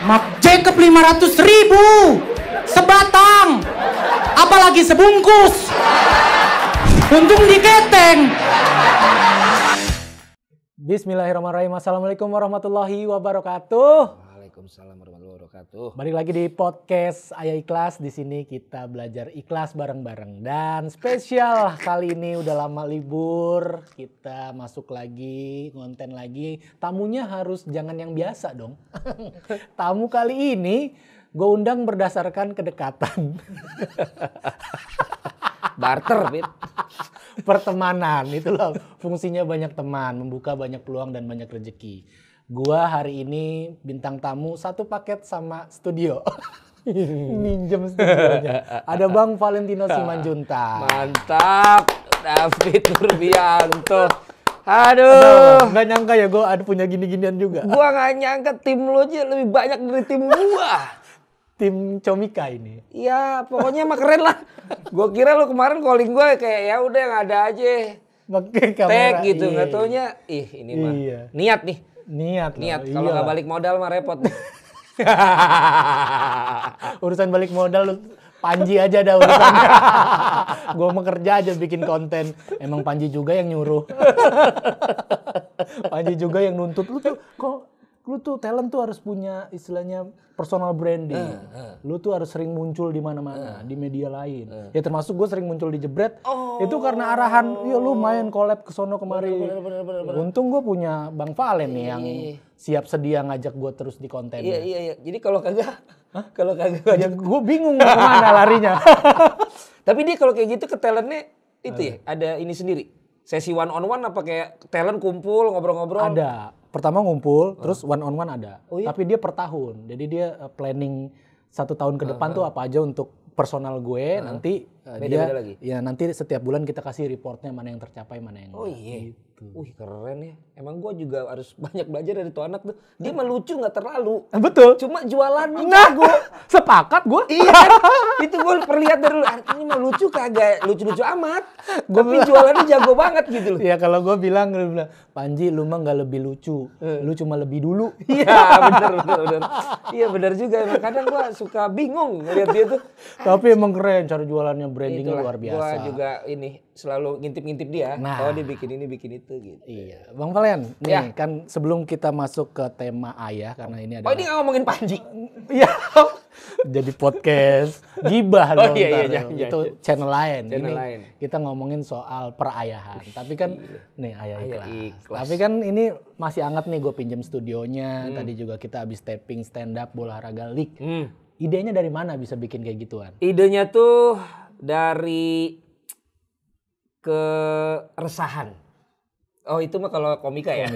Mak Jacob 500.000 sebatang, apalagi sebungkus. Untung diketeng. Bismillahirrahmanirrahim. Assalamualaikum warahmatullahi wabarakatuh. Waalaikumsalam warahmatullahi wabarakatuh. Balik lagi di podcast Ayah Ikhlas. Di sini kita belajar ikhlas bareng-bareng. Dan spesial kali ini udah lama libur, kita masuk lagi, konten lagi. Tamunya harus jangan yang biasa dong. Tamu kali ini gue undang berdasarkan kedekatan. Barter, Bit. Pertemanan, itulah fungsinya banyak teman, membuka banyak peluang dan banyak rezeki. Gua hari ini bintang tamu satu paket sama studio. Minjem studionya. Ada Bang Valentino Simanjuntak. Mantap, David Nurbianto. Aduh, Nggak nyangka ya gue ada punya gini-ginian juga. gua nggak nyangka tim lo aja lebih banyak dari tim gua. Tim Comika ini. Ya, pokoknya mah keren lah. Gua kira lo kemarin calling gua kayak ya udah yang ada aja. Pakai kamera. Tag gitu, iya. nggak taunya. Ini mah Iya. niat nih. Niat. Kalau nggak balik modal mah repot. Urusan balik modal lu Panji aja dah urusannya. Gue mau kerja aja bikin konten. Emang Panji juga yang nyuruh. Panji juga yang nuntut lu tuh talent tuh harus punya istilahnya personal branding. Lu tuh harus sering muncul di mana-mana, di media lain. Ya termasuk gue sering muncul di Jebret. Itu karena arahan, ya lu main collab ke sono kemari. Bener. Untung gue punya Bang Valen nih yang siap sedia ngajak gue terus di konten. Iya. Jadi kalau kagak Ya gue bingung kemana larinya. Tapi dia kalau kayak gitu ke talentnya itu ya ada ini sendiri. Sesi one on one apa kayak talent kumpul ngobrol-ngobrol? Ada. Pertama ngumpul, terus one on one ada. Oh, iya? Tapi dia per tahun. Jadi dia planning 1 tahun ke depan tuh apa aja untuk personal gue. Nanti Beda-beda lagi? Ya nanti setiap bulan kita kasih reportnya mana yang tercapai, mana yang Oh enggak. iya. Gitu. Wih keren ya. Emang gue juga harus banyak belajar dari tuh anak tuh. Dia mah lucu nggak terlalu. Betul. Cuma jualannya Nah, gue. sepakat gue. Iya. Itu gue perlihat dari dulu. Ini mah lucu kagak lucu-lucu amat. Tapi jualannya jago banget gitu loh. Ya kalau gue bilang, Panji lu mah nggak lebih lucu. Lu cuma lebih dulu. Iya bener. Iya bener juga. Emang kadang gue suka bingung ngeliat dia tuh. Tapi emang keren cara jualannya, brandingnya Itulah, luar biasa. gua juga ini selalu ngintip-ngintip dia. Nah. Oh dia bikin ini bikin itu gitu. Iya, Bang Valen, nih Ya. kan sebelum kita masuk ke tema ayah karena ini ada. Oh ini nggak ngomongin Panji. Iya. Jadi podcast gibah Oh, dong. iya, ntar. jangan. Itu channel lain. Channel Ini lain. kita ngomongin soal perayahan. Tapi kan nih ayah Ayah ikhlas. ikhlas. Tapi kan ini masih hangat nih, gue pinjam studionya. Tadi juga kita habis taping stand up Olahraga League. Idenya dari mana bisa bikin kayak gituan? Idenya tuh dari keresahan. Oh itu mah kalau komika ya.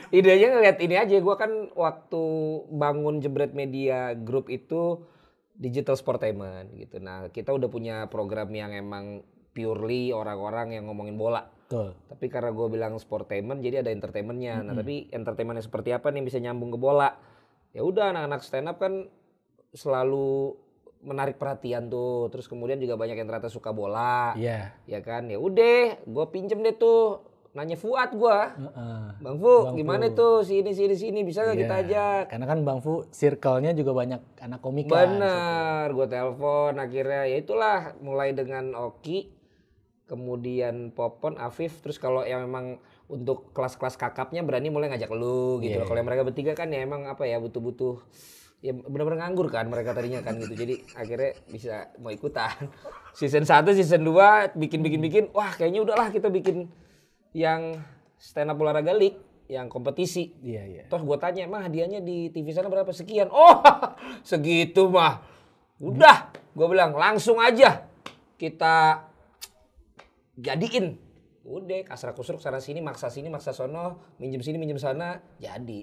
Idenya ngeliat ini aja. Gua kan waktu bangun Jebret Media Group itu digital sportainment gitu. Nah kita udah punya program yang emang purely orang-orang yang ngomongin bola. Tuh. Tapi karena gue bilang sportainment jadi ada entertainmentnya. Nah tapi entertainmentnya seperti apa nih bisa nyambung ke bola. Ya udah anak-anak stand up kan selalu menarik perhatian tuh. Terus kemudian juga banyak yang ternyata suka bola. Iya. Ya kan. Ya udah gue pinjem deh tuh. Nanya Fuad gue. Bang Fu gimana tuh sini bisa gak kita ajak. Karena kan Bang Fu circle-nya juga banyak anak komika. Bener. Gue telepon akhirnya ya itulah mulai dengan Oki. Kemudian Popon, Afif, terus kalau yang memang untuk kelas-kelas kakapnya berani mulai ngajak lu gitu loh. Kalau yang mereka bertiga kan ya emang apa ya butuh-butuh ya benar-benar nganggur kan mereka tadinya kan gitu. Jadi akhirnya bisa mau ikutan. Season 1, season 2 bikin. Wah kayaknya udahlah kita bikin yang stand up olahraga league yang kompetisi. Iya. Terus gue tanya, mah hadiahnya di TV sana berapa sekian? Oh segitu mah. Udah gue bilang langsung aja kita jadiin. Udah kasar kusruk sana sini maksa sono, minjem sini minjem sana, jadi.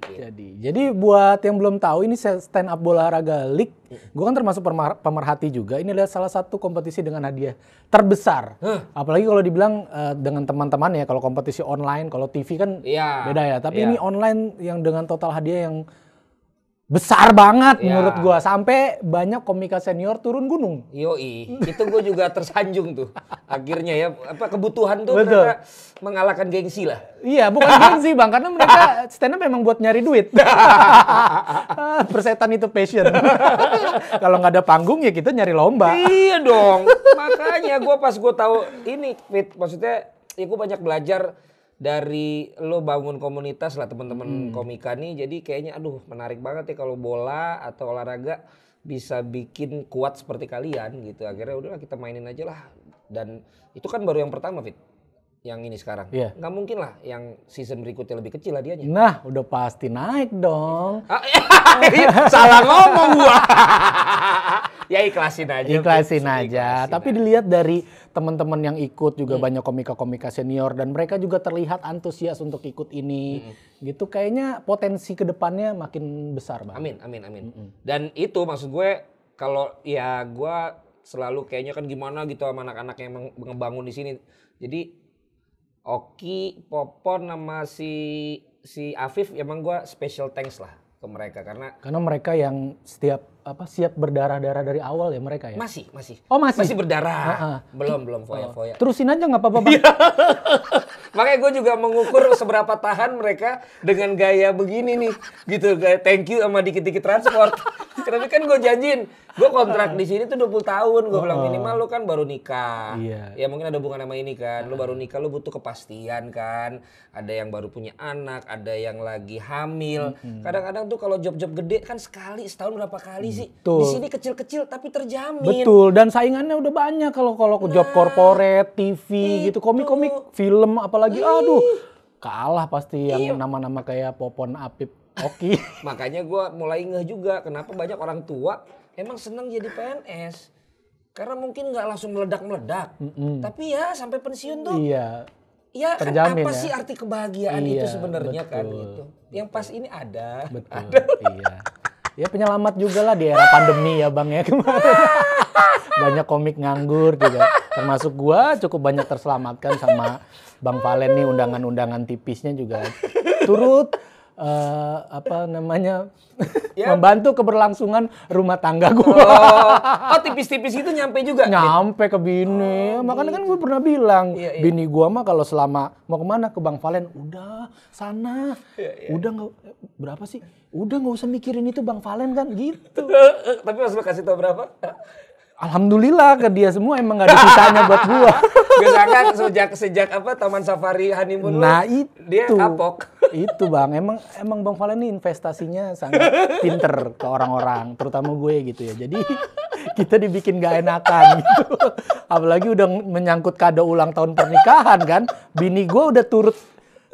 Jadi buat yang belum tahu ini stand up Olahraga League, gue kan termasuk pemerhati juga. Ini adalah salah satu kompetisi dengan hadiah terbesar. Apalagi kalau dibilang dengan teman-teman ya, kalau kompetisi online, kalau TV kan beda ya. Tapi ini online yang dengan total hadiah yang besar banget Ya. menurut gua, sampai banyak komika senior turun gunung. Yoi, itu gue juga tersanjung tuh. Akhirnya ya, apa kebutuhan tuh Betul. ternyata mengalahkan gengsi lah. Iya, bukan gengsi Bang, karena mereka stand up memang buat nyari duit. Persetan itu passion. Kalau nggak ada panggung ya kita nyari lomba. Iya dong, makanya gue pas gue tahu ini, Fit, maksudnya ya gue banyak belajar dari lo bangun komunitas lah teman-teman komika nih, jadi kayaknya aduh menarik banget ya kalau bola atau olahraga bisa bikin kuat seperti kalian gitu. Akhirnya udahlah kita mainin aja lah, dan itu kan baru yang pertama, Fit, yang ini sekarang. Iya. Nggak mungkin lah yang season berikutnya lebih kecil hadiahnya. Nah, udah pasti naik dong. Salah ngomong gua. Ya ikhlasin aja. Ikhlasin Fit. aja. Ikhlasin Tapi aja. dilihat dari teman-teman yang ikut juga banyak komika-komika senior dan mereka juga terlihat antusias untuk ikut ini. Gitu kayaknya potensi kedepannya makin besar, Bang. Amin, amin, amin. Dan itu maksud gue, kalau ya gue selalu kayaknya kan gimana gitu sama anak-anak yang ngebangun di sini. Jadi Oki, Popon sama si Afif, emang gue special thanks lah ke mereka karena Karena mereka yang siap berdarah-darah dari awal ya mereka ya. masih. Oh, masih? Berdarah. Belum foya-foya. Terusin aja nggak apa-apa, Bang. Makanya gue juga mengukur seberapa tahan mereka dengan gaya begini nih, gitu, gaya thank you sama dikit-dikit transport. Tapi kan gue janjiin, gue kontrak di sini tuh 20 tahun, gue bilang minimal lu kan baru nikah. Iya. Ya mungkin ada hubungan sama ini kan, lu baru nikah lu butuh kepastian kan. Ada yang baru punya anak, ada yang lagi hamil. Kadang-kadang tuh kalau job-job gede kan sekali setahun berapa kali sih? Betul. Di sini kecil-kecil tapi terjamin. Betul, dan saingannya udah banyak kalau job corporate, TV gitu, komik-komik, film apalagi aduh. Kalah pasti yang nama-nama kayak Popon, Apip, Oki. Makanya gue mulai ngeh juga kenapa banyak orang tua emang seneng jadi PNS. Karena mungkin nggak langsung meledak-meledak. Tapi ya sampai pensiun tuh. Iya. Ya kan Terjamin apa ya. sih arti kebahagiaan Iya, itu sebenarnya kan betul. gitu. Yang pas ini ada. Betul, iya. Ya penyelamat juga lah di era pandemi ya Bang ya kemarin. Banyak komik nganggur juga. Termasuk gua cukup banyak terselamatkan sama Bang Valen nih, undangan-undangan tipisnya juga turut membantu keberlangsungan rumah tangga gua. Oh tipis-tipis itu nyampe juga? Nyampe ke bini. Makanya kan gue pernah bilang, Iya. bini gua mah kalau selama mau kemana ke Bang Valen, udah sana. Udah nggak berapa sih? Udah nggak usah mikirin itu Bang Valen kan gitu. Tapi pas lu kasih tau berapa? Alhamdulillah ke dia semua emang gak ada sisanya buat gua. Biasanya sejak apa Taman Safari honeymoon lu, Nah itu. dia kapok. Itu Bang, emang Bang Valen ini investasinya sangat pinter ke orang-orang, terutama gue gitu ya. Jadi kita dibikin gak enakan gitu. Apalagi udah menyangkut kado ulang tahun pernikahan kan. Bini gue udah turut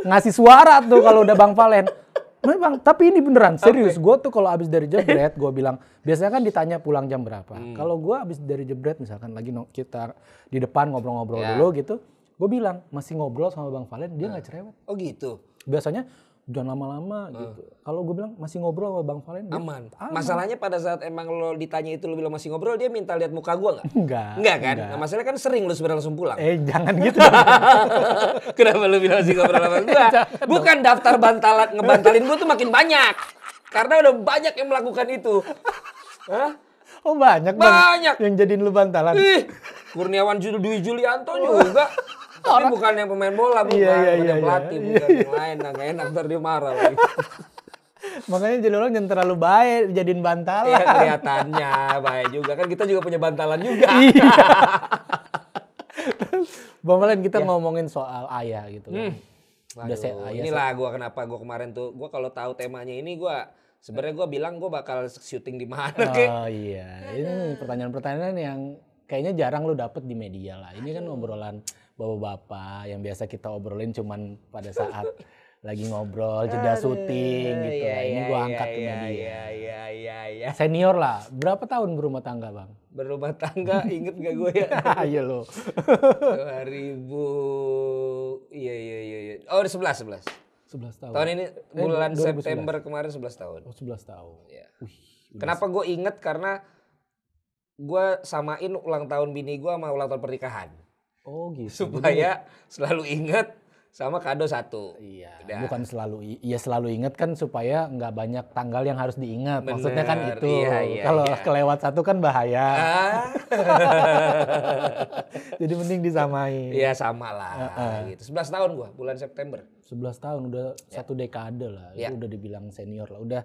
ngasih suara tuh kalau udah Bang Valen. Memang, tapi ini beneran, serius. Gue tuh kalau abis dari jebret, gue bilang, biasanya kan ditanya pulang jam berapa. Kalau gue abis dari jebret, misalkan lagi kita di depan ngobrol-ngobrol dulu gitu, gue bilang, masih ngobrol sama Bang Valen, dia nggak cerewet. Oh gitu. Biasanya jangan lama-lama gitu. Kalau gue bilang masih ngobrol sama Bang Valen, dia Aman. Masalahnya pada saat emang lo ditanya itu lo bilang masih ngobrol, dia minta lihat muka gua nggak? Enggak. Enggak kan? Nah, masalahnya kan sering lo sebenarnya langsung pulang. Jangan gitu. Kenapa lo bilang masih ngobrol sama gua? Bukan daftar ngebantalin gua tuh makin banyak. Karena udah banyak yang melakukan itu. Hah? Oh banyak Bang. Banyak. Yang jadiin lu bantalan. Ih, Kurniawan Dwi Julianto juga. Tapi bukan yang pemain bola, bukan. Iya, Bukan yang iya, pelatih, iya. bukan yang lain. Nah, nggak enak, ntar dia marah lagi. Makanya jadi orang jangan terlalu baik jadiin bantalan. Iya kelihatannya baik juga. Kan kita juga punya bantalan juga. Iya. Bang Valen, kita ngomongin soal ayah gitu kan. Udah Inilah gua kenapa gua kemarin tuh, gua kalau tahu temanya ini gua sebenarnya gua bilang gua bakal syuting di mana kek. Oh iya, ini pertanyaan-pertanyaan yang kayaknya jarang lu dapet di media lah. Ini kan obrolan bapak-bapak yang biasa kita obrolin cuman pada saat lagi ngobrol, jeda syuting gitu lah. Ini gua angkat ke media. Iya. Senior lah, berapa tahun berumah tangga Bang? Berumah tangga, inget gak gue ya? Iya lo. 2000, iya. Oh 11. 11 tahun. Tahun ini bulan 2011. September kemarin 11 tahun. Oh 11 tahun. Ya. Kenapa gue inget? Karena gue samain ulang tahun bini gue sama ulang tahun pernikahan. Oh gitu. Supaya selalu inget sama kado 1. Iya, Udah. bukan selalu, ya selalu inget kan supaya nggak banyak tanggal yang harus diingat. Maksudnya kan Bener, itu. iya, Kalau iya. kelewat 1 kan bahaya. Ah. Jadi mending disamain. Iya sama lah gitu. 11 tahun gua bulan September. 11 tahun udah 1 dekade lah. Ya. Itu udah dibilang senior lah. Udah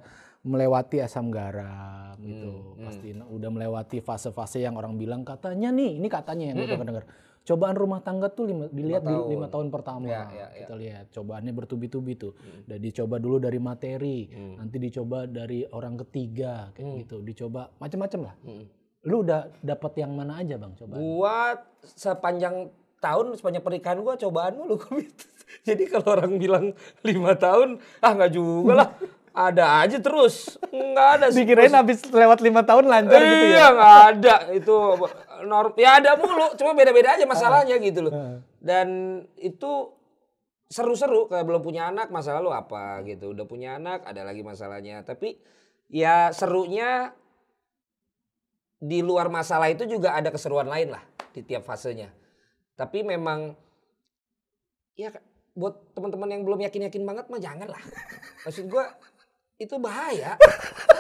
melewati asam garam gitu. Pasti udah melewati fase-fase yang orang bilang katanya nih, ini katanya yang gue pernah dengar. Cobaan rumah tangga tuh dilihat di 5 tahun pertama. Ya. Kita lihat cobaannya bertubi-tubi tuh. Dan dicoba dulu dari materi, nanti dicoba dari orang ketiga kayak gitu. Dicoba macam-macam lah. Lu udah dapet yang mana aja Bang cobaan? Gua sepanjang pernikahan gua cobaan mulu. Jadi kalau orang bilang 5 tahun, nggak juga lah. Ada aja terus. Nggak ada. Dikirain habis lewat 5 tahun lancar gitu ya? Iya nggak ada. Itu ya ada mulu. Cuma beda-beda aja masalahnya gitu loh. Dan itu seru-seru. Kayak belum punya anak masalah lu apa gitu. Udah punya anak ada lagi masalahnya. Tapi ya serunya di luar masalah itu juga ada keseruan lain lah di tiap fasenya. Tapi memang ya buat teman-teman yang belum yakin-yakin banget mah jangan lah. Maksud gua itu bahaya.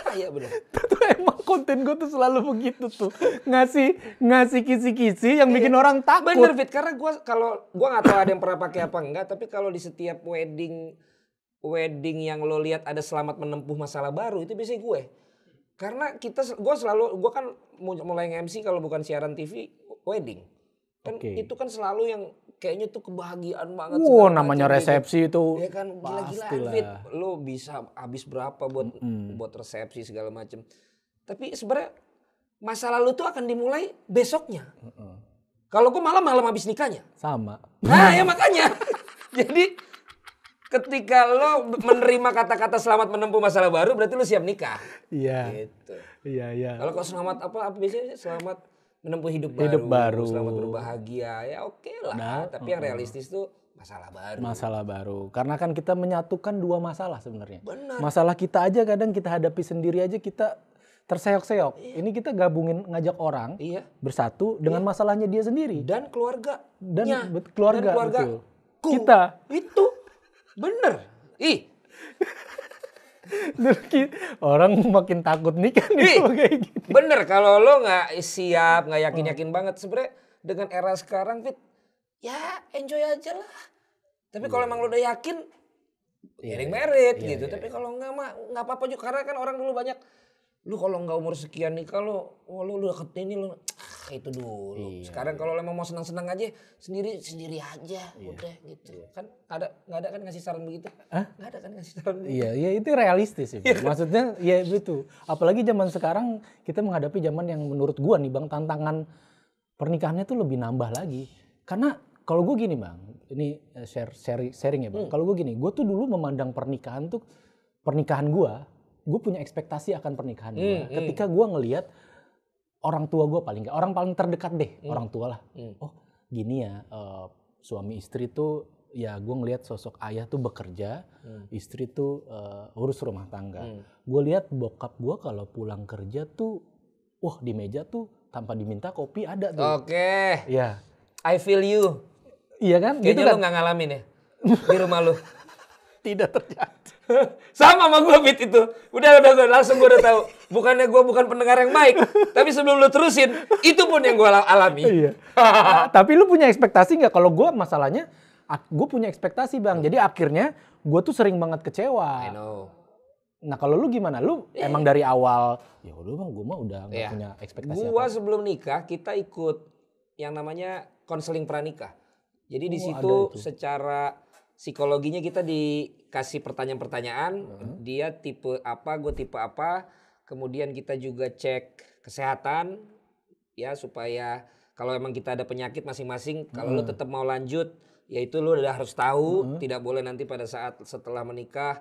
Bahaya bener. Itu emang konten gue tuh selalu begitu tuh. Ngasih kisi-kisi yang bikin orang takut. Bener Fit, karena gua nggak tahu ada yang pernah pakai apa enggak, tapi kalau di setiap wedding yang lo lihat ada selamat menempuh masalah baru itu biasanya gue. Karena gue kan mulai nge-MC kalau bukan siaran TV, wedding. Kan itu kan selalu yang kayaknya tuh kebahagiaan banget. Namanya resepsi gitu. itu. Ya kan gila-gilaan Fit. Lo bisa habis berapa buat resepsi segala macem. Tapi sebenarnya masa lalu tuh akan dimulai besoknya. Kalau gue malam habis nikahnya. Sama. Nah ya makanya. Jadi ketika lo menerima kata-kata selamat menempuh masalah baru berarti lo siap nikah. Iya. Gitu. Iya. Kalau selamat apa biasanya selamat menempuh hidup baru. Selamat berbahagia. Ya oke lah. Tapi yang realistis tuh masalah baru. Masalah baru. Karena kan kita menyatukan 2 masalah sebenarnya. Benar. Masalah kita aja kadang kita hadapi sendiri aja kita terseok-seok. Iya. Ini kita gabungin ngajak orang bersatu dengan masalahnya dia sendiri. Dan keluarga. Dan keluarga. Betul. Ku. Kita. Itu. Bener. Orang makin takut nikah nih kayak gitu. Bener kalau lo nggak siap, nggak yakin banget sebenarnya dengan era sekarang Fit, ya enjoy aja lah. Tapi kalau emang lo udah yakin, merit gitu. Tapi kalau nggak mah nggak apa-apa juga karena kan orang dulu banyak. Lu kalau nggak umur sekian nikah lu deket ini lu itu dulu. Sekarang kalau emang mau senang-senang aja sendiri aja udah gitu. Kan nggak ada kan ngasih saran begitu? Nggak ada kan ngasih saran begitu? Iya itu realistis sih. Maksudnya ya itu. Apalagi zaman sekarang kita menghadapi zaman yang menurut gua nih Bang tantangan pernikahannya tuh lebih nambah lagi. Karena kalau gua gini Bang, ini sharing ya Bang. Kalau gua gini, gua tuh dulu memandang pernikahan gue punya ekspektasi akan pernikahan gue. Ketika gue ngelihat orang tua gue orang paling terdekat deh, orang tua lah. Oh gini ya, suami istri tuh ya gue ngelihat sosok ayah tuh bekerja, istri tuh urus rumah tangga. Gue lihat bokap gue kalau pulang kerja tuh, wah di meja tuh tanpa diminta kopi ada tuh. Oke. Iya. I feel you. Iya kan? Kayaknya gitu kan? lu nggak ngalamin ya di rumah lu. Tidak terjadi. Sama sama gue Fit itu. Udah langsung gue udah tahu. Bukannya gue bukan pendengar yang baik, tapi sebelum lu terusin, itu pun yang gue alami. Iya. Tapi lu punya ekspektasi nggak? Kalau gue masalahnya, gue punya ekspektasi Bang. Jadi akhirnya gue tuh sering banget kecewa. I know. Nah kalau lu gimana? Lu emang dari awal, ya udah Bang, gue mah udah nggak punya ekspektasi Gua apa. sebelum nikah kita ikut yang namanya konseling pranikah. Jadi di situ secara psikologinya kita dikasih pertanyaan-pertanyaan, dia tipe apa, gue tipe apa. Kemudian kita juga cek kesehatan ya supaya kalau emang kita ada penyakit masing-masing, kalau lu tetap mau lanjut, ya itu lu udah harus tahu, tidak boleh nanti pada saat setelah menikah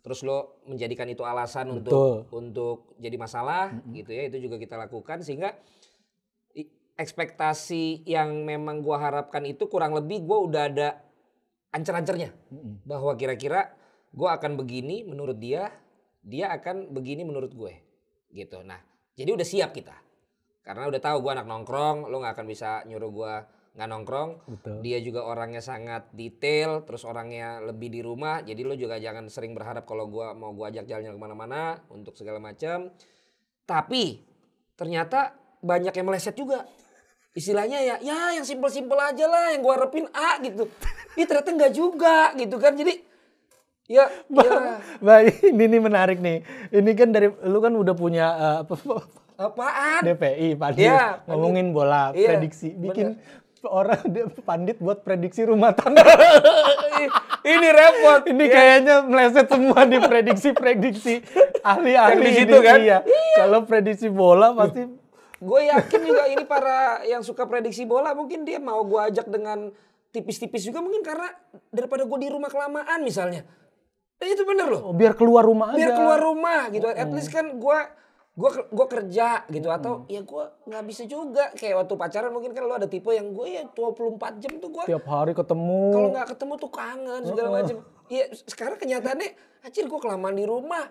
terus lo menjadikan itu alasan untuk jadi masalah gitu ya. Itu juga kita lakukan sehingga ekspektasi yang memang gua harapkan itu kurang lebih gua udah ada ancer-ancernya bahwa kira-kira gue akan begini menurut dia akan begini menurut gue gitu. Nah jadi udah siap kita karena udah tahu gue anak nongkrong, lo nggak akan bisa nyuruh gue nggak nongkrong. Betul. Dia juga orangnya sangat detail, terus orangnya lebih di rumah. Jadi lo juga jangan sering berharap kalau gua ajak jalan kemana-mana untuk segala macam. Tapi ternyata banyak yang meleset juga. Istilahnya ya yang simpel-simpel aja lah yang gua harapin A gitu. Ih ternyata enggak juga gitu kan. Jadi ya ini nih menarik nih. Ini kan dari lu kan udah punya apaan? DPI pandit ngomongin bola, prediksi, bikin orang pandit buat prediksi rumah tangga. Ini repot. Ini kayaknya meleset semua di prediksi ahli-ahli di situ kan. Iya. Kalau prediksi bola pasti gue yakin juga ini para yang suka prediksi bola mungkin dia mau gue ajak dengan tipis-tipis juga mungkin karena daripada gue di rumah kelamaan misalnya. Itu bener loh. biar keluar rumah aja. Biar keluar rumah gitu. At least kan gue kerja gitu atau ya gue nggak bisa juga kayak waktu pacaran mungkin kan lo ada tipe yang gue ya 24 jam tuh gue tiap hari ketemu. kalau nggak ketemu tuh kangen segala macam. Iya sekarang kenyataannya anjir gue kelamaan di rumah.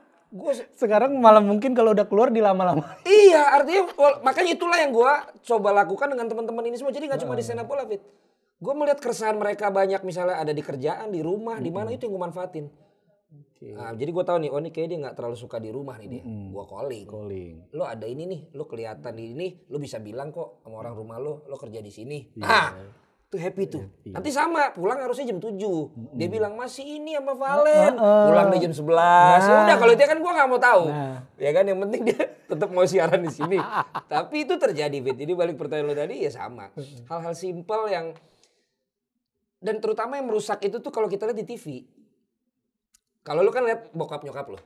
Sekarang malah mungkin kalau udah keluar dilama-lama. Iya artinya makanya itulah yang gue coba lakukan dengan teman-teman ini semua. Jadi nggak cuma di stand up bola Fit. Gue melihat keresahan mereka banyak misalnya ada di kerjaan, di rumah, di mana itu yang gue manfaatin. Okay. Nah, jadi gue tahu nih, oh ini kayaknya dia nggak terlalu suka di rumah nih dia. Gue calling. Lo ada ini nih, lo kelihatan di ini, lo bisa bilang kok sama orang rumah lo kerja di sini. Nah, tuh happy tuh. Nanti sama, pulang harusnya jam 7. Dia bilang masih ini sama Valen. Pulang di jam 11. Udah kalau dia kan gue nggak mau tahu. Ya kan yang penting dia tetap mau siaran di sini. Tapi itu terjadi Fit. Jadi balik pertanyaan lo tadi ya sama. Hal-hal simpel yang dan terutama yang merusak itu tuh kalau kita lihat di TV. Kalau lu kan lihat bokap nyokap lo.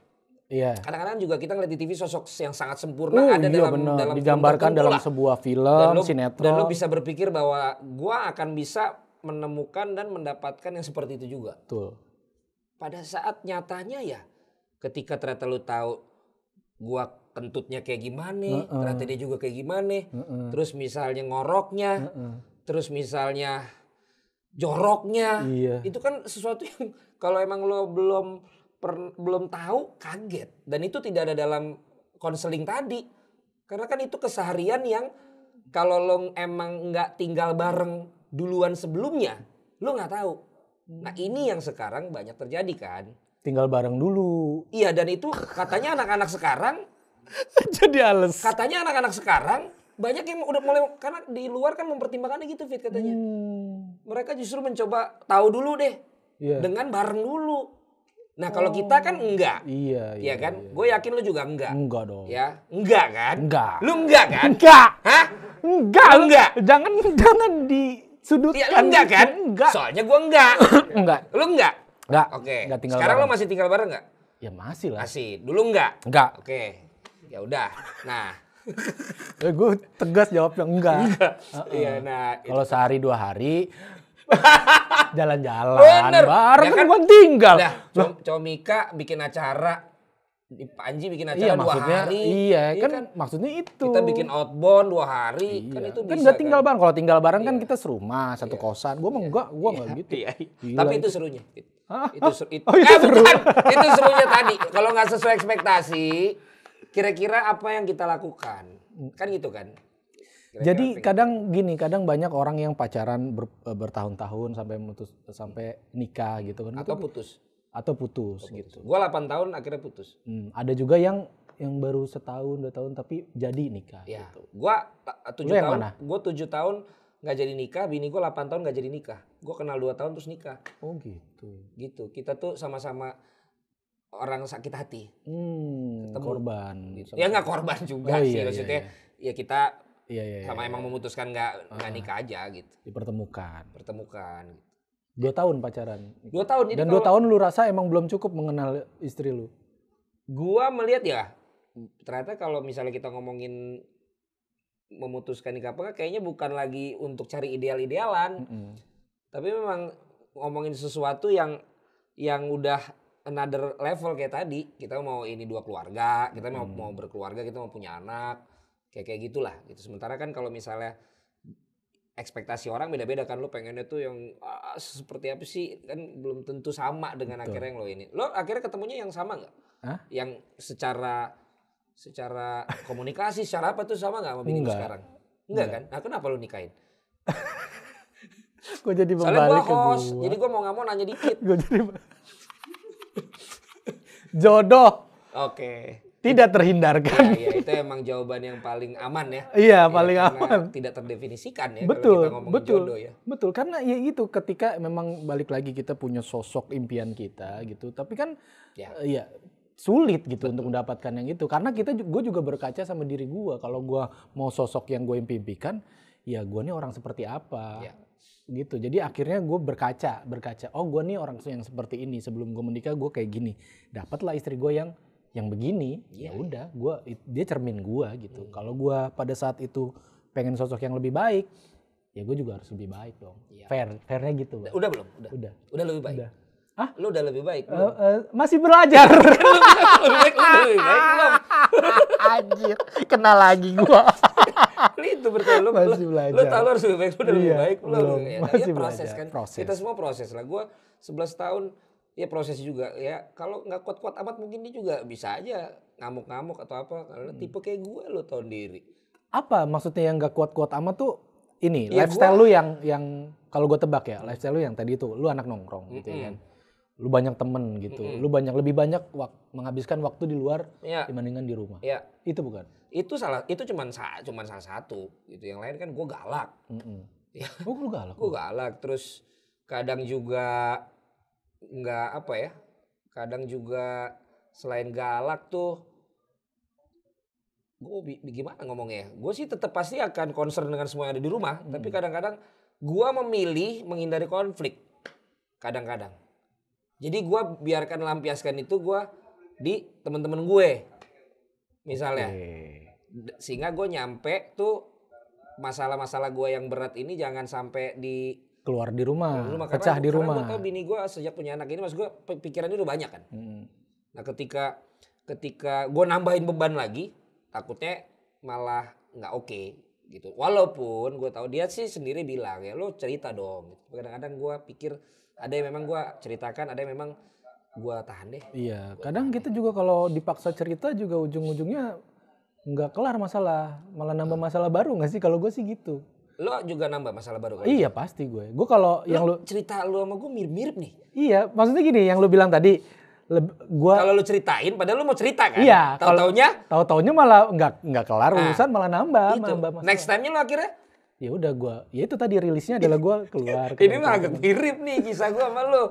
Iya. Kadang-kadang juga kita ngeliat di TV sosok yang sangat sempurna ada dalam digambarkan dalam sebuah film, sinetron. Dan lu bisa berpikir bahwa gua akan bisa menemukan dan mendapatkan yang seperti itu juga. Betul. Pada saat nyatanya ya ketika ternyata lu tahu gua kentutnya kayak gimana, ternyata dia juga kayak gimana. Terus misalnya ngoroknya, terus misalnya joroknya, itu kan sesuatu yang kalau emang lo belum tahu kaget dan itu tidak ada dalam konseling tadi karena kan itu keseharian yang kalau lo emang nggak tinggal bareng duluan sebelumnya lo nggak tahu. Nah ini yang sekarang banyak terjadi kan. Tinggal bareng dulu. Iya dan itu katanya anak-anak sekarang jadi ales. Katanya anak-anak sekarang banyak yang udah mulai karena di luar kan mempertimbangkannya gitu Fit katanya. Mereka justru mencoba tahu dulu deh dengan bareng dulu. Nah kalau kita kan enggak. Iya kan? Iya. Gue yakin lu juga enggak. Enggak dong. Ya, enggak kan? Enggak. Lu enggak kan? Enggak. Hah? Enggak. Lu enggak. Jangan disudutkan. Ya, lu enggak kan? Enggak. Soalnya gue enggak. Enggak. Lu enggak? Enggak. Oke. Enggak tinggal sekarang bareng. lu masih tinggal bareng enggak? Ya masih lah. Masih. Dulu enggak? Enggak. Oke. Ya udah. Nah. Gue tegas jawabnya enggak. Iya, nah. Kalau sehari 2 hari jalan-jalan ya bareng kan gua tinggal. Comika bikin acara, Panji bikin acara 2 hari. Iya kan maksudnya itu. Kita bikin outbound 2 hari, kan itu kan bisa gak tinggal bareng. Kalau tinggal bareng kan Iya. kita serumah, satu kosan. Gua enggak gitu. Iya. Gila, Tapi itu serunya. Itu Oh, itu seru. bukan. Itu serunya tadi. Kalau nggak sesuai ekspektasi, kira-kira apa yang kita lakukan? Kan gitu kan. Jadi kadang banyak orang yang pacaran bertahun-tahun sampai nikah gitu kan. Atau putus gitu. Gua 8 tahun akhirnya putus. Ada juga yang baru setahun 2 tahun tapi jadi nikah ya. gitu. Gua 7 tahun. Mana? Gua 7 tahun nggak jadi nikah, bini gua 8 tahun nggak jadi nikah. Gua kenal 2 tahun terus nikah. Oh gitu. Gitu. Kita tuh sama-sama orang sakit hati. Korban. Gitu. Ya nggak korban juga sih maksudnya. Ya kita sama emang memutuskan nggak nikah aja gitu. Dipertemukan. 2 tahun pacaran. 2 tahun. Dan 2 tahun lu rasa emang belum cukup mengenal istri lu? Gua melihat ya, ternyata kalau misalnya kita ngomongin memutuskan nikah apa kayaknya bukan lagi untuk cari ideal-idealan. Tapi memang ngomongin sesuatu yang udah another level kayak tadi. Kita mau ini 2 keluarga, kita mau berkeluarga, kita mau punya anak. Kayak gitulah gitu. Sementara kan kalau misalnya ekspektasi orang beda-beda kan, lo pengennya tuh yang seperti apa sih, kan belum tentu sama dengan akhirnya yang lo ini. Lo akhirnya ketemunya yang sama nggak? Yang secara komunikasi secara apa tuh sama nggak sama bini lo sekarang? Enggak kan? Nah kenapa lo nikahin? Gue jadi Soalnya gue berbalik ke host, gue. jadi gue mau nggak mau nanya dikit. Gue jadi jodoh Oke. tidak terhindarkan. Ya itu emang jawaban yang paling aman ya. Iya, Ya, paling karena aman. tidak terdefinisikan ya Betul, kalau kita ngomongin betul, jodoh ya. betul. Karena ya itu ketika memang balik lagi kita punya sosok impian kita gitu. Tapi kan Ya. ya sulit gitu untuk mendapatkan yang itu. Karena gue juga berkaca sama diri gue. Kalau gue mau sosok yang gue impikan, ya gue nih orang seperti apa. Ya. Gitu. Jadi akhirnya gue berkaca. Oh gue nih orang yang seperti ini. Sebelum gue menikah gue kayak gini. Dapatlah istri gue yang begini, ya udah, dia cermin gue gitu. Kalau gue pada saat itu pengen sosok yang lebih baik, ya gue juga harus lebih baik dong. Iya. Fairnya gitu. Bang. Udah belum? Udah lebih baik. Udah. Hah? Lu udah lebih baik. Masih belajar. Lebih baik belum? Anjir, kena lagi gue. Itu berarti lu Masih lu belajar. tahu lu harus lebih baik, lu udah lebih Iya, baik belum? belum. Ya, Masih proses belajar. kan. Proses. Kita semua proses lah. Gue 11 tahun ya proses juga ya. Kalau nggak kuat-kuat amat mungkin dia juga bisa aja ngamuk-ngamuk atau apa. Karena tipe kayak gue lo tau diri. Apa maksudnya yang gak kuat-kuat amat tuh ini Ya, lifestyle lu yang kalau gue tebak ya, lifestyle lu yang tadi itu lu anak nongkrong gitu ya kan. Lu banyak temen gitu. Lu lebih banyak menghabiskan waktu di luar Ya. dibandingkan di rumah. Ya. Itu bukan? Itu cuman salah satu gitu. Yang lain kan gue galak. Ya. Oh, lu galak. Gue galak, terus kadang juga nggak apa ya, kadang juga selain galak tuh, gue gimana ngomongnya? Gue sih tetap pasti akan concern dengan semua yang ada di rumah, tapi kadang-kadang gue memilih menghindari konflik, kadang-kadang. Jadi gue biarkan lampiaskan itu gue di teman-teman gue, misalnya, sehingga gue nyampe tuh masalah-masalah gue yang berat ini jangan sampai keluar di rumah, karena pecah di rumah. Karena gue tau bini gue sejak punya anak ini, mas gue pikirannya udah banyak kan. Nah ketika gue nambahin beban lagi, takutnya malah nggak oke gitu. Walaupun gue tahu dia sih sendiri bilang ya lo cerita dong. Kadang-kadang gue pikir ada yang memang gue ceritakan, ada yang memang gue tahan deh. Iya, kadang kita juga kalau dipaksa cerita juga ujung-ujungnya nggak kelar masalah, malah nambah masalah baru nggak sih? Kalau gue sih gitu. Lo juga nambah masalah baru kan? Iya pasti gue. Gue kalau yang lu cerita lu sama gue mirip-mirip nih. Iya, maksudnya gini, yang lu bilang tadi, gua kalau lu ceritain, padahal lu mau cerita kan? iya, Tahu-taunya malah nggak kelar urusan, malah nambah masalah. Next time-nya lu akhirnya ya udah ya itu tadi rilisnya adalah gua keluar. Ini mah agak mirip nih kisah gua sama lu.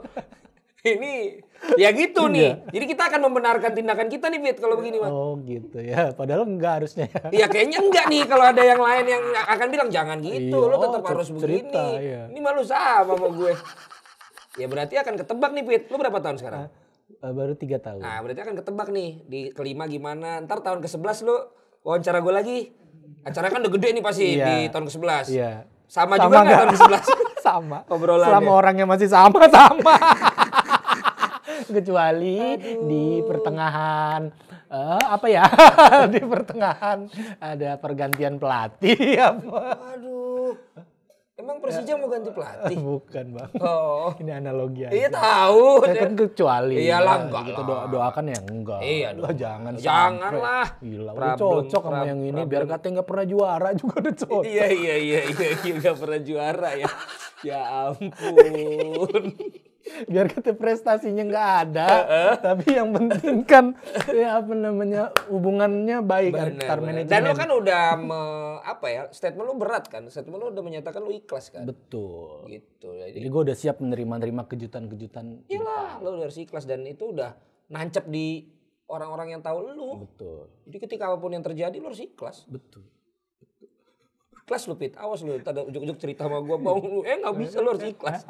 Ini ya gitu nih. Jadi kita akan membenarkan tindakan kita nih, Fit, kalau begini, Mas. Oh gitu ya, padahal enggak harusnya. Iya kayaknya enggak nih kalau ada yang lain yang akan bilang jangan gitu, Iya, lu tetap harus cerita, begini. iya. Ini malu sama gue. Ya berarti akan ketebak nih, Fit. Lu berapa tahun sekarang? Baru 3 tahun. Nah berarti akan ketebak nih. Di kelima gimana. Ntar tahun ke-11 lu wawancara gue lagi. Acara kan udah gede nih pasti di tahun ke-11. Iya. Sama juga nggak tahun ke-11? Sama. Obrolannya. Selama orangnya masih sama. Kecuali di pertengahan apa ya? Di pertengahan ada pergantian pelatih apa. Aduh. Emang Persija mau ganti pelatih? Bukan, Bang. Oh. Ini analogi aja. Iya tahu. Ya kan kecuali. Iyalah, ya, enggak gitu lah. doakan ya enggak. Iya Lah, jangan Janganlah. sampai. Gila, udah cocok sama yang ini. Biar katanya nggak pernah juara juga udah cocok. Iya, nggak pernah juara ya. Ya ampun. Biar kata prestasinya nggak ada, tapi yang penting kan ya apa namanya hubungannya baik antar manajemen. Dan lu kan udah statement lu berat kan, statement lu udah menyatakan lu ikhlas kan. Betul. Gitu. Jadi gue udah siap menerima kejutan-kejutan. Iyalah, lu harus ikhlas dan itu udah nancep di orang-orang yang tahu lu. Betul. Jadi ketika apapun yang terjadi lu harus ikhlas. Betul. Ikhlas lu, Pit. Awas lu, tadi ujuk-ujuk cerita sama gua mau lu. Nggak bisa, lu harus ikhlas.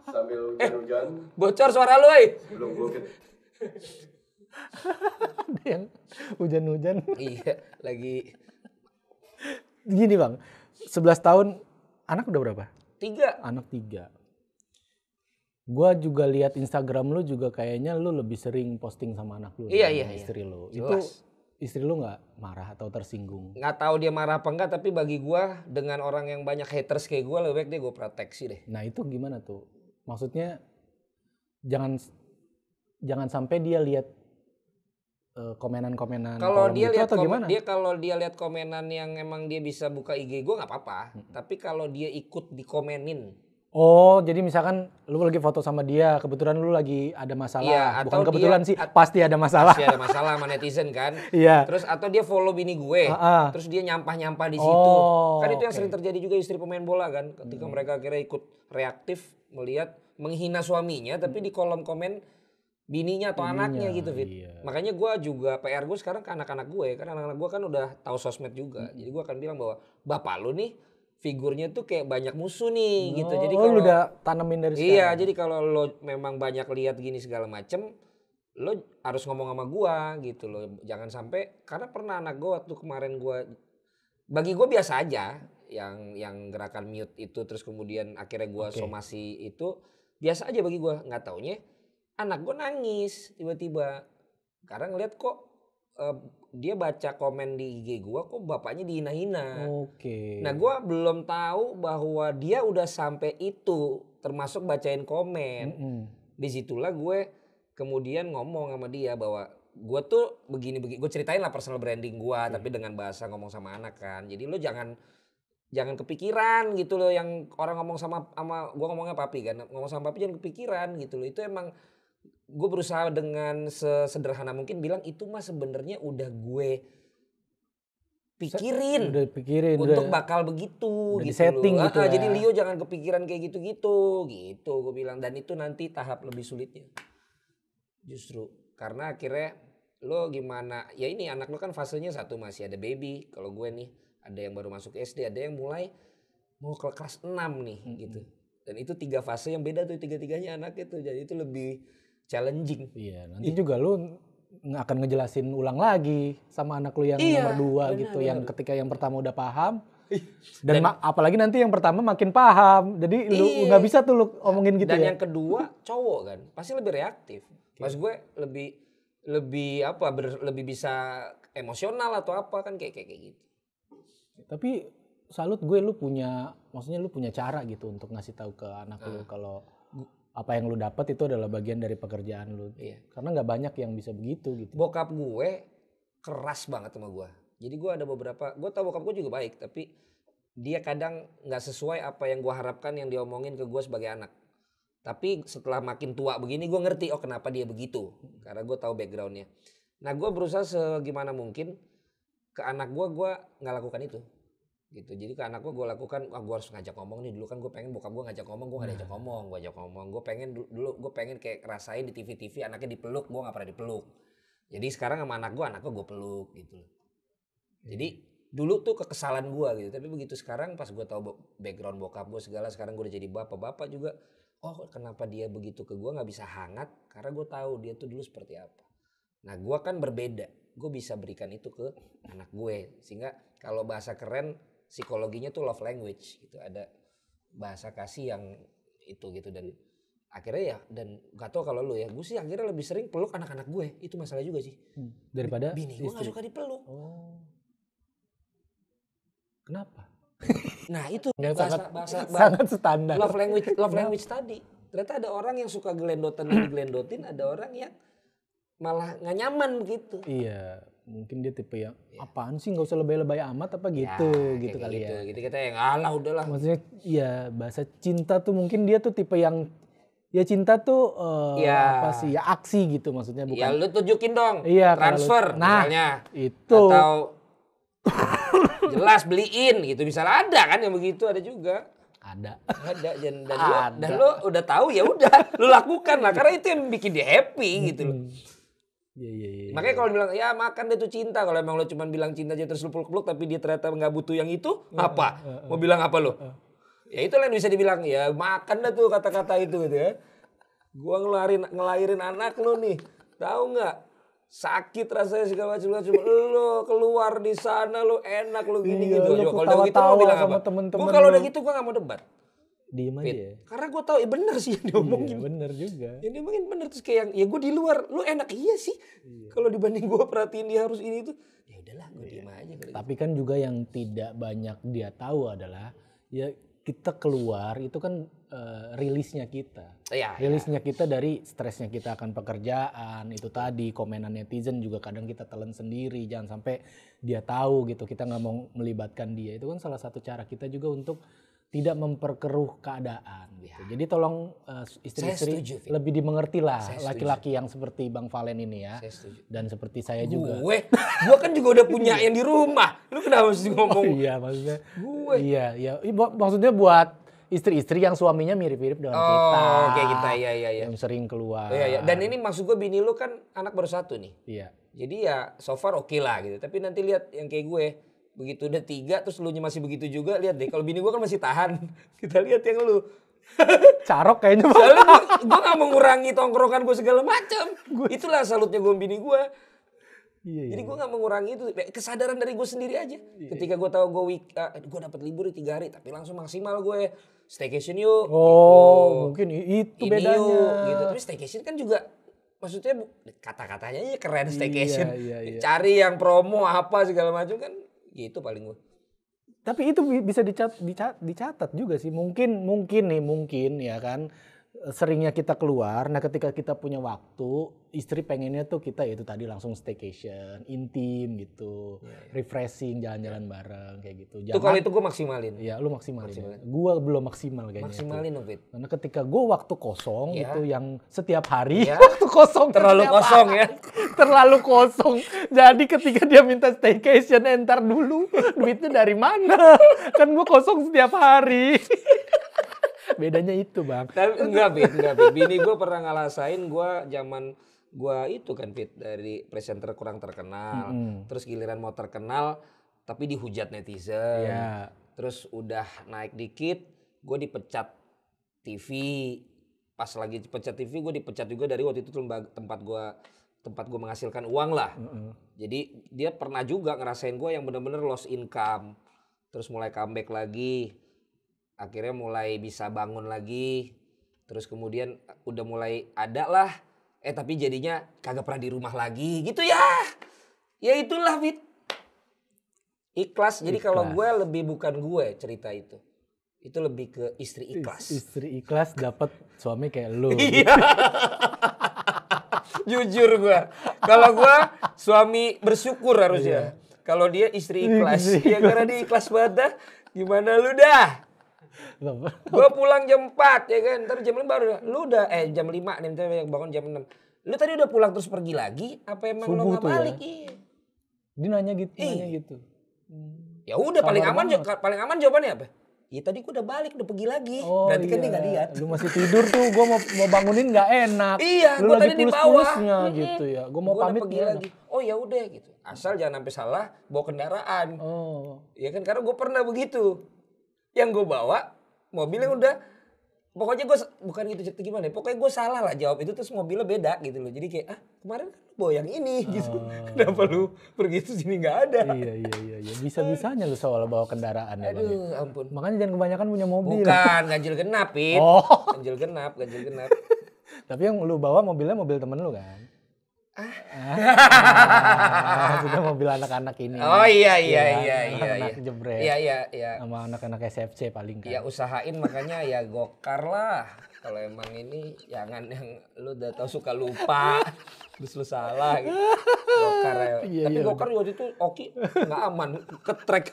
Sambil hujan-hujan. Bocor suara lu, Belum gue Ada yang hujan-hujan. Iya, lagi Gini Bang, 11 tahun anak udah berapa? 3. Anak 3. Gua juga lihat Instagram lu juga kayaknya lu lebih sering posting sama anak lu. Iya. Istri lu. Jelas. Itu istri lu nggak marah atau tersinggung? Nggak tahu dia marah apa enggak, tapi bagi gua dengan orang yang banyak haters kayak gua lebih baik dia gua proteksi deh. Nah itu gimana tuh? Maksudnya jangan sampai dia lihat komenan-komenan Kalau kolom dia gitu lihat atau gimana? kalau dia lihat komenan yang emang dia bisa buka IG gue nggak apa-apa. Tapi kalau dia ikut dikomenin, Oh, jadi misalkan lu lagi foto sama dia, kebetulan lu lagi ada iya masalah. Bukan atau kebetulan sih, dia pasti ada masalah. pasti ada masalah sama netizen kan. Iya. Terus atau dia follow bini gue, Heeh. terus dia nyampah-nyampah di situ. Oh, Kan itu yang oke. sering terjadi juga istri pemain bola kan. Ketika mereka akhirnya ikut reaktif melihat menghina suaminya, tapi di kolom komen bininya atau anaknya gitu, Fit. iya. Makanya gue juga PR gue sekarang ke anak-anak gue, karena anak-anak gue kan udah tahu sosmed juga. Jadi gue akan bilang bahwa bapak lu nih figurnya tuh kayak banyak musuh nih gitu. Jadi lu kalau udah tanemin dari iya, sekarang. jadi kalau lo memang banyak lihat gini segala macem, lo harus ngomong sama gua gitu loh. Jangan sampai karena pernah anak gua waktu kemarin bagi gua biasa aja yang gerakan mute itu terus kemudian akhirnya gua Oke. somasi itu biasa aja bagi gua. Nggak taunya anak gua nangis tiba-tiba karena ngeliat kok dia baca komen di IG gua kok bapaknya dihina-hina. Oke. Nah, gue belum tahu bahwa dia udah sampai itu, termasuk bacain komen. Mm-mm. Disitulah gue kemudian ngomong sama dia bahwa gue tuh begini-begini. Gue ceritain lah personal branding gue, tapi dengan bahasa ngomong sama anak kan. Jadi lo jangan kepikiran gitu loh yang orang ngomong sama gue ngomongnya papi kan. Ngomong sama papi jangan kepikiran gitu loh. Itu emang gue berusaha dengan sesederhana mungkin bilang itu mah sebenarnya udah gue pikirin. Udah pikirin. Untuk udah bakal begitu udah gitu di-setting loh. gitu ya. Jadi Leo jangan kepikiran kayak gitu-gitu gue bilang. Dan itu nanti tahap lebih sulitnya. Justru. Karena akhirnya lo gimana. Ya ini anak lo kan fasenya satu masih ada baby. Kalau gue nih ada yang baru masuk SD. Ada yang mulai mau ke kelas 6 nih gitu. Dan itu 3 fase yang beda tuh tiga-tiganya anak itu. Jadi itu lebih challenging. Iya, nanti juga lu akan ngejelasin ulang lagi sama anak lu yang Iya, nomor 2 benar, gitu. benar. Yang ketika yang pertama udah paham. Dan apalagi nanti yang pertama makin paham. Jadi lu nggak bisa tuh lu omongin gitu Dan ya. yang kedua cowok kan pasti lebih reaktif. Mas gue lebih bisa emosional atau apa kan kayak gitu. Tapi salut gue maksudnya lu punya cara gitu untuk ngasih tahu ke anak lu kalau apa yang lu dapat itu adalah bagian dari pekerjaan lu. Iya. Karena nggak banyak yang bisa begitu gitu. Bokap gue keras banget sama gue. Jadi gue ada gue tahu bokap gue juga baik tapi dia kadang nggak sesuai apa yang gue harapkan yang diomongin ke gue sebagai anak. Tapi setelah makin tua begini gue ngerti kenapa dia begitu. Karena gue tahu backgroundnya. Nah gue berusaha segimana mungkin ke anak gue nggak lakukan itu. Gitu. Jadi ke anak gue lakukan, gue harus ngajak ngomong nih. Dulu kan gue pengen bokap gue ngajak ngomong, gue gak diajak ngomong. Gue ajak ngomong, gue pengen kayak rasain di TV anaknya dipeluk, gue gak pernah dipeluk. Jadi sekarang sama anak gue peluk gitu. Jadi dulu tuh kekesalan gue gitu. Tapi begitu sekarang pas gue tahu background bokap gue segala, sekarang gue udah jadi bapak juga. Oh kenapa dia begitu ke gue gak bisa hangat, karena gue tahu dia tuh dulu seperti apa. Nah gue kan berbeda, gue bisa berikan itu ke anak gue. Sehingga kalau bahasa keren, psikologinya tuh love language gitu, ada bahasa kasih yang itu gitu. Dan akhirnya ya, dan gak tau kalau lu ya, gue sih akhirnya lebih sering peluk anak-anak gue, itu masalah juga sih. Daripada Bini gue gak istri. suka dipeluk. Oh. Kenapa? Nah itu sangat standar. love language tadi. Ternyata ada orang yang suka gelendotin, ada orang yang malah gak nyaman begitu. Iya, mungkin dia tipe yang apaan sih nggak usah lebay-lebay amat apa gitu gitu kali gitu, ya. Gitu kita yang alah udahlah. Maksudnya iya bahasa cinta tuh mungkin dia tuh tipe yang ya cinta tuh apa sih ya aksi gitu maksudnya bukan. Ya lu tunjukin dong. Iya, transfer nah, misalnya. Itu. Atau jelas beliin gitu misalnya ada kan yang begitu ada juga. Ada dan lu udah tahu ya udah lu lakukan lah karena itu yang bikin dia happy gitu loh. Iya. Makanya kalau bilang ya makan deh tuh cinta, kalau emang lo cuma bilang cinta aja terus lu peluk-peluk tapi dia ternyata nggak butuh yang itu apa? Mau bilang apa lo? Ya itu yang bisa dibilang ya makan dah tuh kata-kata itu gitu ya. Gua ngelahirin anak lo nih, tahu nggak? Sakit rasanya segala macam lo keluar di sana lo enak lo gini gitu. Kalau udah gitu lo bilang apa? Gua kalau udah gitu gua nggak mau debat. Diem aja ya. Karena gue tahu bener sih yang diomongin. Iya, bener juga. Yang diomongin bener terus kayak yang ya gue di luar, lu enak iya sih. Kalau dibanding gue perhatiin dia harus ini itu, ya udahlah gue diem aja. Tapi kan juga yang tidak banyak dia tahu adalah ya kita keluar itu kan rilisnya kita. Iya. Rilisnya kita dari stresnya kita akan pekerjaan, itu tadi komenan netizen juga kadang kita telan sendiri, jangan sampai dia tahu gitu, kita nggak mau melibatkan dia. Itu kan salah satu cara kita juga untuk tidak memperkeruh keadaan gitu. Jadi tolong istri-istri lebih dimengerti lah laki-laki yang seperti Bang Valen ini ya. Saya setuju. Dan seperti saya juga. Gue kan juga udah punya yang di rumah. Lu kenapa mesti ngomong? Iya maksudnya. Gue. Iya. Maksudnya buat istri-istri yang suaminya mirip-mirip dengan kita. Oh, kayak kita, iya. Yang sering keluar. Iya. Dan ini maksud gue bini lu kan anak baru 1 nih. Iya. Jadi ya so far oke lah gitu. Tapi nanti lihat yang kayak gue. Begitu udah 3 terus lu masih begitu juga, lihat deh. Kalau bini gue kan masih tahan. Kita lihat yang lu. Carok kayaknya. Soalnya gue gak mengurangi tongkrongan gue segala macam. Itulah salutnya gue bini gue. Iya. Jadi gue gak mengurangi itu. Kesadaran dari gue sendiri aja. Ketika gue tahu gue dapat libur di 3 hari. Tapi langsung maksimal gue. Staycation yuk. Oh, gitu. Mungkin itu Ini bedanya. yuk, gitu. Tapi staycation kan juga maksudnya kata-katanya aja keren staycation. Iya. Cari yang promo apa segala macam kan gitu paling gue. Tapi itu bisa dicatat juga sih. Mungkin ya kan. Seringnya kita keluar, nah ketika kita punya waktu, istri pengennya tuh kita itu tadi langsung staycation, intim gitu, refreshing, jalan-jalan bareng kayak gitu. Itu kalau itu gue maksimalin. Iya, lu maksimalin. Gue belum maksimal kayaknya. Maksimalin dong, Fit. Karena ketika gue waktu kosong itu yang setiap hari waktu kosong terlalu kosong ya. Terlalu kosong. Jadi ketika dia minta staycation, entar dulu duitnya dari mana? Kan gue kosong setiap hari. Bedanya itu Bang. Tapi enggak Fit. Bini gue pernah ngalasain gue zaman gue itu kan Fit. Dari presenter kurang terkenal. Terus giliran mau terkenal tapi dihujat netizen. Yeah. Terus udah naik dikit gue dipecat TV. Pas lagi dipecat TV gue dipecat juga dari waktu itu tempat gue menghasilkan uang lah. Jadi dia pernah juga ngerasain gue yang bener-bener lost income. Terus mulai comeback lagi. Akhirnya mulai bisa bangun lagi. Terus kemudian udah mulai ada lah. Tapi jadinya kagak pernah di rumah lagi gitu ya. Ya itulah Fit. Ikhlas. Jadi kalau gue lebih bukan gue cerita itu. Itu lebih ke istri ikhlas. Istri ikhlas dapat suami kayak lu. Iya. Jujur gue. Kalau gue suami bersyukur harusnya. Kalau dia istri ikhlas. Ya karena dia ikhlas banget dah. Gimana lu dah? Gue pulang jam 4 ya kan. Ntar jam 5 baru. Lu udah jam 5 nih. Ntar bangun jam 6. Lu tadi udah pulang terus pergi lagi? Apa emang Subuh lu gak balik? Ya? Iya. Dia nanya gitu. Ya udah paling aman jawabannya apa? Ya tadi gue udah balik, udah pergi lagi. Berarti kan dia gak lihat. Lu masih tidur tuh, gue mau bangunin gak enak. Iya, gue tadi di bawah. Gitu ya. Gue mau pamit pergi lagi. Oh ya udah gitu. Asal jangan sampai salah bawa kendaraan. Ya kan karena gue pernah begitu. Yang gue bawa mobil yang udah pokoknya gue bukan gitu gimana ya. Pokoknya gue salah lah jawab itu terus mobilnya beda gitu loh. Jadi kayak kemarin kan bawa yang ini gitu. Kenapa lu pergi itu sini nggak ada? Iya. Bisa-bisanya lu soal bawa kendaraan ya. Aduh ampun. Makanya jangan kebanyakan punya mobil. Bukan ganjil genap Pit. Ganjil genap. Tapi yang lu bawa mobilnya mobil temen lu kan? Sudah mobil anak-anak ini. Oh iya. Anak jebret. Iya. Sama anak-anak SFC paling kan. Ya usahain makanya ya gokar lah. Kalau emang ini jangan yang lu udah tau suka lupa. Terus lu salah gitu. Gokar ya. Tapi gokar waktu itu Oki gak aman. Ketrek.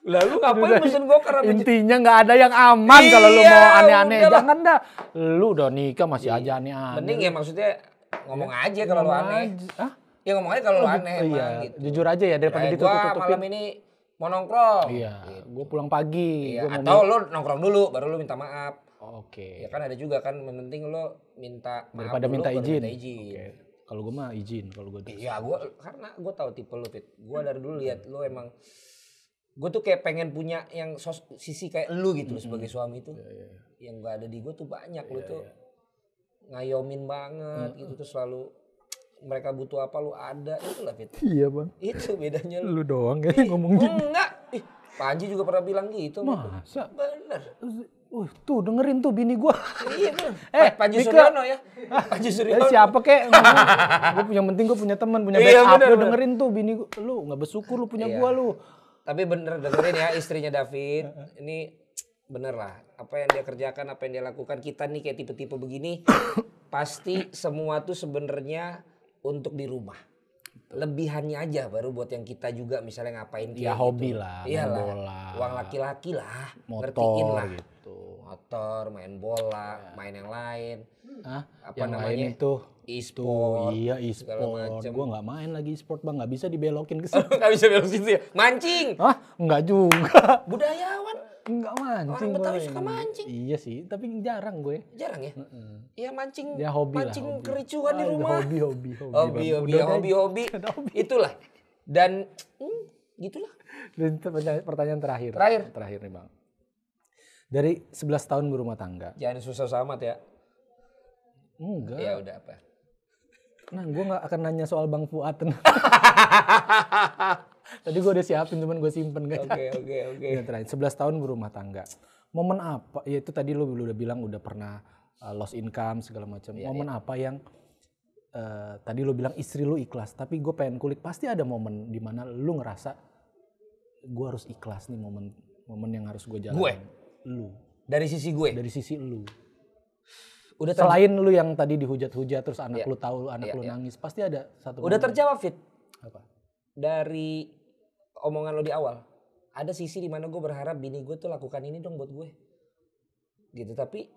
Lalu ngapain pesen gokar? Intinya gak ada yang aman kalau lu mau aneh-aneh. Jangan dah. Lu udah nikah masih aja aneh-aneh. Mending ya maksudnya ngomong aja kalau lu aneh. Ya ngomong aja kalau lu aneh emang gitu. Jujur aja ya daripada ditutup-tutupin. Gua malam ini mau nongkrong. Iya, gue pulang pagi. Iya, atau lu nongkrong dulu baru lu minta maaf. Oke. Ya kan ada juga kan penting lu minta maaf daripada dulu, minta izin. Oke. Kalau gue mah izin kalau gue. Iya, karena gue tahu tipe lu Fit. Gue dari dulu lihat lu emang gue tuh kayak pengen punya yang sisi kayak lu gitu sebagai suami tuh. Yang gak ada di gue tuh banyak lu tuh. Ngayomin banget gitu tuh selalu mereka butuh apa lu ada itulah Fit. Iya Bang. Itu bedanya lu doang kayaknya ngomong gitu. Enggak. Panji juga pernah bilang gitu. Masa? Bener. Tuh dengerin tuh bini gua. Iya bener. Panji Suryono ya. Panji Suryono. Siapa kek? Yang penting gua punya teman, punya backup. Lu dengerin tuh bini gua. Lu nggak bersyukur lu punya gua lu. Tapi bener dengerin ya istrinya David. Ini bener lah. Apa yang dia kerjakan, apa yang dia lakukan. Kita nih kayak tipe-tipe begini, pasti semua tuh sebenarnya untuk di rumah. Lebihannya aja baru buat yang kita juga misalnya ngapain kayak Ya hobi gitu. lah, main Iyalah, bola, uang laki-laki lah, ngertiin motor lah. gitu. Motor, main bola, main yang lain. Ah, Apa yang namanya? lain itu E-sport. iya segala e-sport. macem. Gue nggak main lagi e-sport bang, nggak bisa dibelokin ke situ. Gak bisa belok situ ya. Mancing. Hah? Enggak juga. Budayawan. Enggak mancing. Orang Betawi gue. suka mancing. Iya sih, tapi jarang gue. Jarang ya? Iya mancing. Ya hobi lah. Mancing Hobi. kericuan di Ah, rumah. Hobi. Hobi, Bang. Udah hobi. Udah hobi. Itulah. Dan gitulah. Dan itu pertanyaan terakhir. Terakhir nih bang. Dari 11 tahun berumah tangga. Jangan susah amat ya. Enggak. Ya udah apa. Nah, gue nggak akan nanya soal Bang Fuad. Tadi gue udah siapin, cuman gue simpen guys. Oke. Yang terakhir, 11 tahun berumah tangga. Momen apa? Ya itu tadi lu udah bilang udah pernah lost income segala macam. Momen apa yang tadi lu bilang istri lu ikhlas, tapi gue pengen kulik. Pasti ada momen di mana lu ngerasa gue harus ikhlas nih, momen yang harus gue jalanin. Gue? Lu. Dari sisi gue? Dari sisi lu. Udah Selain lu yang tadi dihujat-hujat terus anak Iya. lu tahu anak lu nangis, pasti ada satu Udah momen. terjawab Fit. Apa? Dari omongan lo di awal. Ada sisi di mana gue berharap bini gue tuh lakukan ini dong buat gue. Gitu, tapi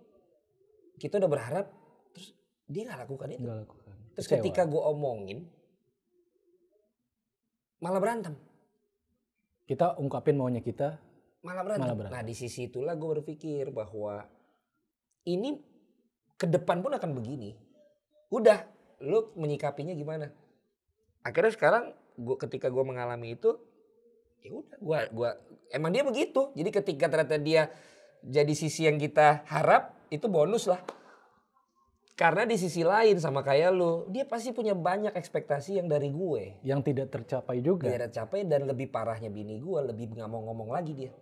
kita udah berharap terus dia gak lakukan itu. Nggak lakukan. Terus Kecewa. ketika gue omongin malah berantem. Kita ungkapin maunya kita, Malah berantem. Nah di sisi itulah gue berpikir bahwa ini ke depan pun akan begini. Udah, lu menyikapinya gimana? Akhirnya sekarang ketika gue mengalami itu, ya udah, gua emang dia begitu. Jadi ketika ternyata dia jadi sisi yang kita harap, itu bonus lah. Karena di sisi lain sama kayak lu, dia pasti punya banyak ekspektasi yang dari gue. yang tidak tercapai juga. Dia tercapai dan lebih parahnya bini gue, lebih nggak mau ngomong lagi dia.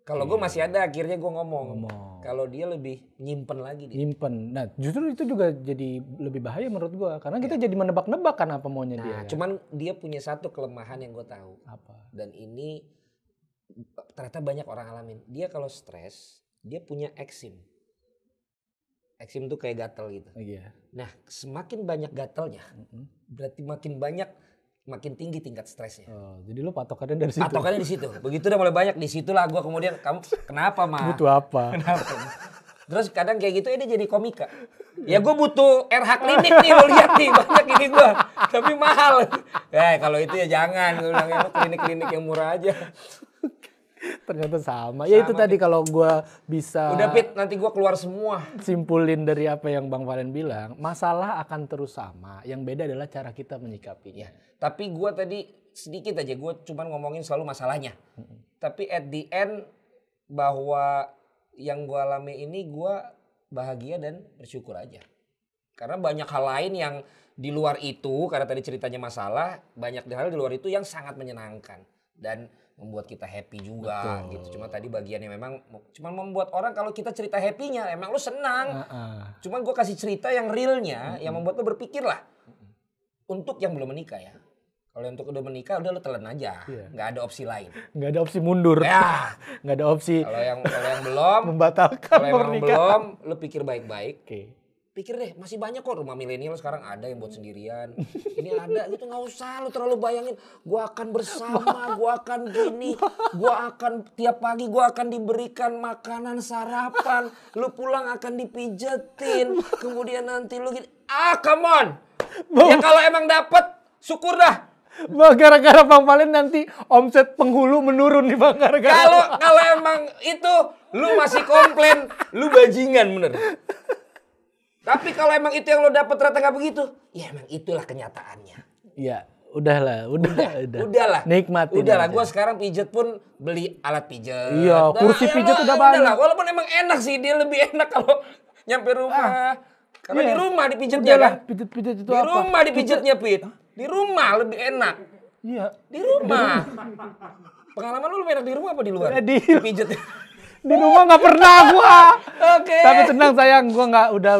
Kalau gue masih ada akhirnya gue ngomong. Kalau dia lebih nyimpen lagi dia. Nyimpen. Nah justru itu juga jadi lebih bahaya menurut gue. Karena kita jadi menebak-nebak kan apa maunya dia. Nah, Kan? cuman dia punya satu kelemahan yang gue tahu. Apa? Dan ini ternyata banyak orang alamin. Dia kalau stres, dia punya eksim. Eksim tuh kayak gatel gitu. Iya. Nah, semakin banyak gatelnya, berarti makin tinggi tingkat stresnya. Oh, jadi lu patokannya dari situ. Patokannya di situ. Begitu udah mulai banyak, di situlah gue kemudian kamu kenapa mah? Butuh apa? Kenapa? Terus kadang kayak gitu dia jadi komika. Ya gue butuh RH klinik nih, lo lihat nih banyak ini gue, tapi mahal. Kalau itu ya jangan, gue bilang ya klinik-klinik yang murah aja. Ternyata sama. Ya itu tadi kalau gue bisa Udah Pit, nanti gue keluar semua. simpulin dari apa yang Bang Valen bilang, masalah akan terus sama. Yang beda adalah cara kita menyikapinya. Tapi gue tadi sedikit aja, gue cuman ngomongin selalu masalahnya. Tapi at the end bahwa yang gue alami ini gue bahagia dan bersyukur aja. Karena banyak hal lain yang di luar itu, karena tadi ceritanya masalah, banyak hal di luar itu yang sangat menyenangkan. Dan membuat kita happy juga. Betul. Gitu. Cuma tadi bagiannya memang cuma membuat orang kalau kita cerita happy-nya emang lu senang. Cuman gue kasih cerita yang realnya yang membuat lu berpikir lah. Untuk yang belum menikah ya. Kalau untuk udah menikah udah lu telan aja. Nggak ada opsi lain. Nggak ada opsi mundur. Ya. Nggak ada opsi Kalau yang belum membatalkan kalau emang pernikahan. belum lu pikir baik-baik. Oke. Pikir deh, masih banyak kok rumah milenial sekarang ada yang buat sendirian. Ini ada gitu, nggak usah lu terlalu bayangin. Gua akan bersama, gua akan gini, gua akan tiap pagi gua akan diberikan makanan sarapan. Lu pulang akan dipijetin, kemudian nanti lu gini. Come on. Ya kalau emang dapet, syukur dah. Bang, gara-gara Bang Valen nanti omset penghulu menurun nih Bang. Kalau emang itu lu masih komplain, lu bajingan bener. Tapi kalau emang itu yang lo dapet ternyata gak begitu, ya emang itulah kenyataannya. Ya, udahlah. Udahlah. Nikmatin. Udahlah, aja. gue sekarang pijet pun beli alat pijet. Iya, kursi pijet udah banyak. Udahlah, walaupun emang enak sih, dia lebih enak kalau nyampe rumah. Karena di rumah dipijetnya kan. Pijet-pijet itu Di apa? rumah dipijetnya, Pit. Di rumah lebih enak. Iya. Di rumah. Pengalaman lu lebih enak di rumah apa di luar? Di pijetnya. Di rumah nggak pernah gua. Oke. Tapi tenang sayang, gua nggak udah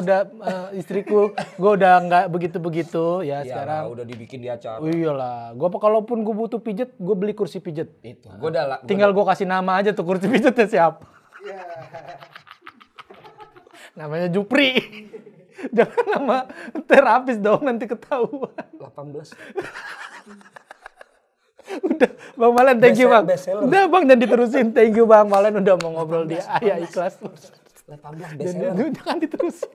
istriku, gua udah nggak begitu ya sekarang. Udah dibikin di acara. Oh iyalah, gua kalaupun gua butuh pijet, gua beli kursi pijet. Itu. Gua udah Tinggal gua kasih nama aja tuh kursi pijetnya siapa. Namanya Jupri. Jangan nama terapis dong, nanti ketahuan. 18. Udah, Bang Malen, thank you Bang. Bestseller. Udah Bang, dan diterusin. Thank you Bang Malen udah mau ngobrol di Ayah Ikhlas. 18 bestseller. Jangan diterusin.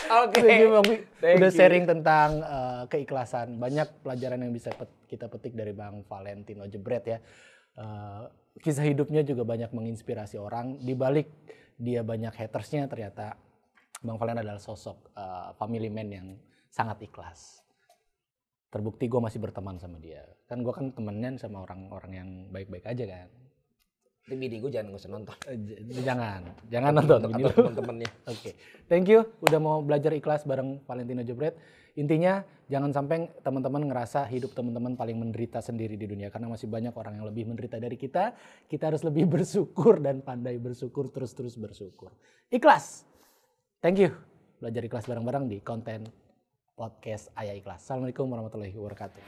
Oke. Thank you Bang, Thank udah you. sharing tentang keikhlasan. Banyak pelajaran yang bisa kita petik dari Bang Valentino Jebret ya. Kisah hidupnya juga banyak menginspirasi orang. Di balik dia banyak hatersnya, ternyata Bang Valen adalah sosok family man yang sangat ikhlas. Terbukti gue masih berteman sama dia. Kan gue kan temennya sama orang-orang yang baik-baik aja kan. Tapi bini gue jangan usah nonton. Jangan nonton. Atau teman-temannya. Oke, thank you udah mau belajar ikhlas bareng Valentino Jebret. Intinya jangan sampai teman-teman ngerasa hidup teman-teman paling menderita sendiri di dunia. Karena masih banyak orang yang lebih menderita dari kita. Kita harus lebih bersyukur dan pandai bersyukur, terus-terus bersyukur. Ikhlas. Thank you. Belajar ikhlas bareng-bareng di konten podcast Ayah Ikhlas. Assalamualaikum warahmatullahi wabarakatuh.